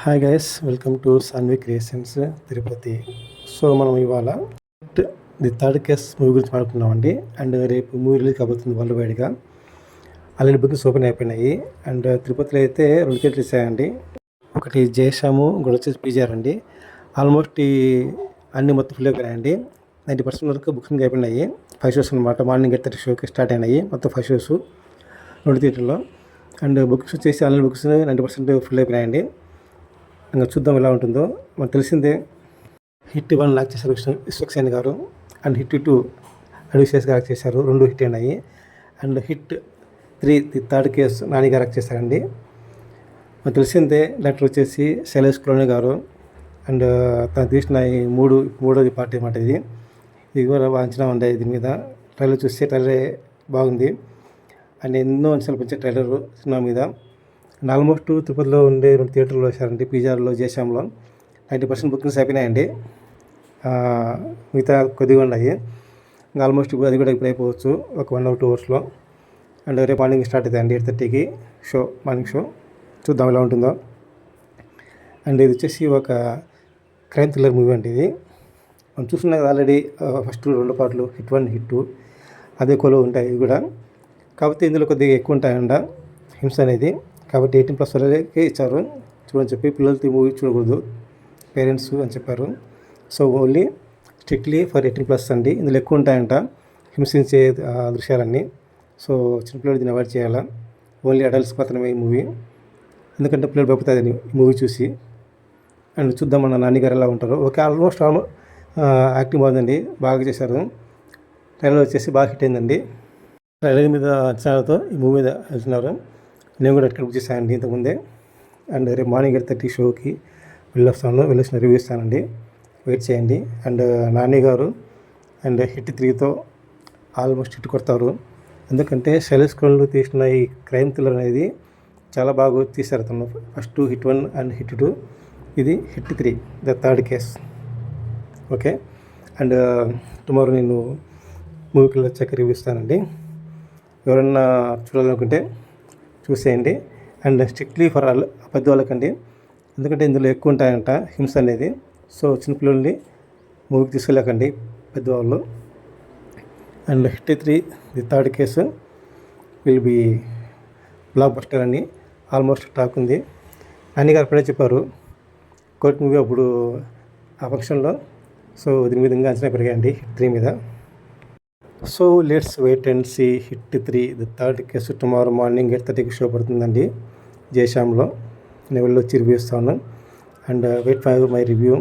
Hi guys, welcome to Saanvi creations Tirupati. So మనం ఇవాళ the third case movie గురించి మాట్లాడుకున్నామండి. అండ్ రేపు మూవీ రిలీజ్ కాబోతుంది వరల్డ్ వైడ్గా. ఆల్రెడీ బుకింగ్స్ ఓపెన్ అయిపోయినాయి. అండ్ తిరుపతిలో అయితే 2 థియేటర్లు ఇచ్చాయండి. ఒకటి జయశ్యాము, ఇంకోటి వచ్చేసి పీజీఆర్ అండి. ఆల్మోస్ట్ అన్ని మొత్తం ఫుల్ అయిపోయినాయండి. 90% వరకు బుకింగ్ అయిపోయినాయి. 5 షోస్ అనమాట. మార్నింగ్ 8:30 షోకి స్టార్ట్ అయినాయి. మొత్తం 5 షోస్ 2 థియేటర్లో. అండ్ బుక్స్ వచ్చేసి ఆన్లైన్ బుక్స్ 90% ఫుల్ అయిపోయినాయండి. ఇంకా చూద్దాం ఎలా ఉంటుందో. మనకు తెలిసిందే, హిట్ 1 లాక్ చేశారు విశ్వక్సేన్ గారు. అండ్ హిట్ 2 అడ్విషియస్ గారు యాక్ట్ చేశారు. 2 హిట్ అయినాయి. And hit 3 the third case Nani గారు యాక్ట్ చేశారండి. మనకు తెలిసిందే, డైరెక్టర్ వచ్చేసి శైలేష్ కులోని గారు. అండ్ తను తీసిన ఈ మూడోది పార్ట్ అనమాట. ఇది కూడా అంచనా ఉంది దీని మీద. ట్రైలర్ చూస్తే ట్రైలరే బాగుంది. అండ్ ఎన్నో అంచనాలు పెంచే ట్రైలర్ సినిమా మీద. అండ్ ఆల్మోస్ట్ తిరుపతిలో ఉండే 2 థియేటర్లు వేశారండి. పీజీఆర్లో, జయశ్యామ్లో 90% బుకింగ్స్ అయిపోయినాయండి. మిగతా కొద్దిగా ఉన్నాయి. ఇంకా ఆల్మోస్ట్ అది కూడా ఇప్పుడు అయిపోవచ్చు ఒక 1 or 2 అవర్స్లో. అండ్ రేపు మార్నింగ్ స్టార్ట్ అవుతాయండి 8:30కి షో, మార్నింగ్ షో. చూద్దాం ఎలా ఉంటుందో. అండ్ ఇది వచ్చేసి ఒక క్రైమ్ థ్రిల్లర్ మూవీ అండి. ఇది మనం చూస్తున్నాం కదా ఆల్రెడీ. ఫస్ట్ 2 పార్ట్లు హిట్ 1, హిట్ 2 అదే కోలో ఉంటాయి. ఇది కూడా కాకపోతే ఇందులో కొద్దిగా ఎక్కువ ఉంటాయంట హింస అనేది. కాబట్టి 18+ వాళ్ళకే ఇచ్చారు చూడని చెప్పి. పిల్లలతో మూవీ చూడకూడదు పేరెంట్స్ అని చెప్పారు. సో ఓన్లీ స్ట్రిక్ట్లీ ఫర్ 18+ అండి. ఇందులో ఎక్కువ ఉంటాయంట హింసించే దృశ్యాలన్నీ. సో చిన్నపిల్లలు దీన్ని అవాయిడ్ చేయాలా. ఓన్లీ అడల్ట్స్ మాత్రమే ఈ మూవీ. ఎందుకంటే పిల్లలు భయపడుతుంది ఈ మూవీ చూసి. అండ్ చూద్దాం మన నాని గారు ఎలా ఉంటారో. ఓకే, ఆల్మోస్ట్ యాక్టింగ్ బాగుందండి, బాగా చేశారు. ట్రైలర్ వచ్చేసి బాగా హిట్ అయిందండి. ట్రైలర్ మీద అంచనాలతో ఈ మూవీ మీద వెళ్తున్నారు. నేను కూడా ఎక్కడ బుక్ చేశానండి ఇంతకుముందే. అండ్ రేపు మార్నింగ్ 8:30 షోకి వెళ్ళొచ్చిన రివ్యూ ఇస్తానండి. వెయిట్ చేయండి. అండ్ నాని గారు అండ్ హిట్ 3తో ఆల్మోస్ట్ హిట్ కొడతారు. ఎందుకంటే శైలేష్ కులోని తీసిన ఈ క్రైమ్ థ్రిల్లర్ అనేది చాలా బాగా తీశారు తను. ఫస్ట్ హిట్ 1 అండ్ హిట్ 2, ఇది hit 3 the third case. Okay. And tomorrow నేను మూవీకి వచ్చాక రివ్యూ ఇస్తానండి. ఎవరన్నా చూడాలనుకుంటే చూసేయండి. అండ్ స్ట్రిక్ట్లీ ఫర్ పెద్దవాళ్ళకండి. ఎందుకంటే ఇందులో ఎక్కువ ఉంటాయంట హింస అనేది. సో చిన్నపిల్లల్ని మూవీకి తీసుకెళ్ళకండి పెద్దవాళ్ళు. And hit 3 the third case will be blockbuster అని ఆల్మోస్ట్ టాక్ ఉంది. నాని గారు అప్పుడే చెప్పారు కోర్ట్ మూవీ అప్పుడు ఆ ఫంక్షన్లో. సో దీని విధంగా అంచనా పెరిగాయండి హిట్ 3 మీద. So let's wait and see hit 3 the third case. Tomorrow morning 8:30కి షో పడుతుందండి జయశ్యామ్లో. నేను వెళ్ళి వచ్చి రివ్యూ ఇస్తాను. And wait for my review.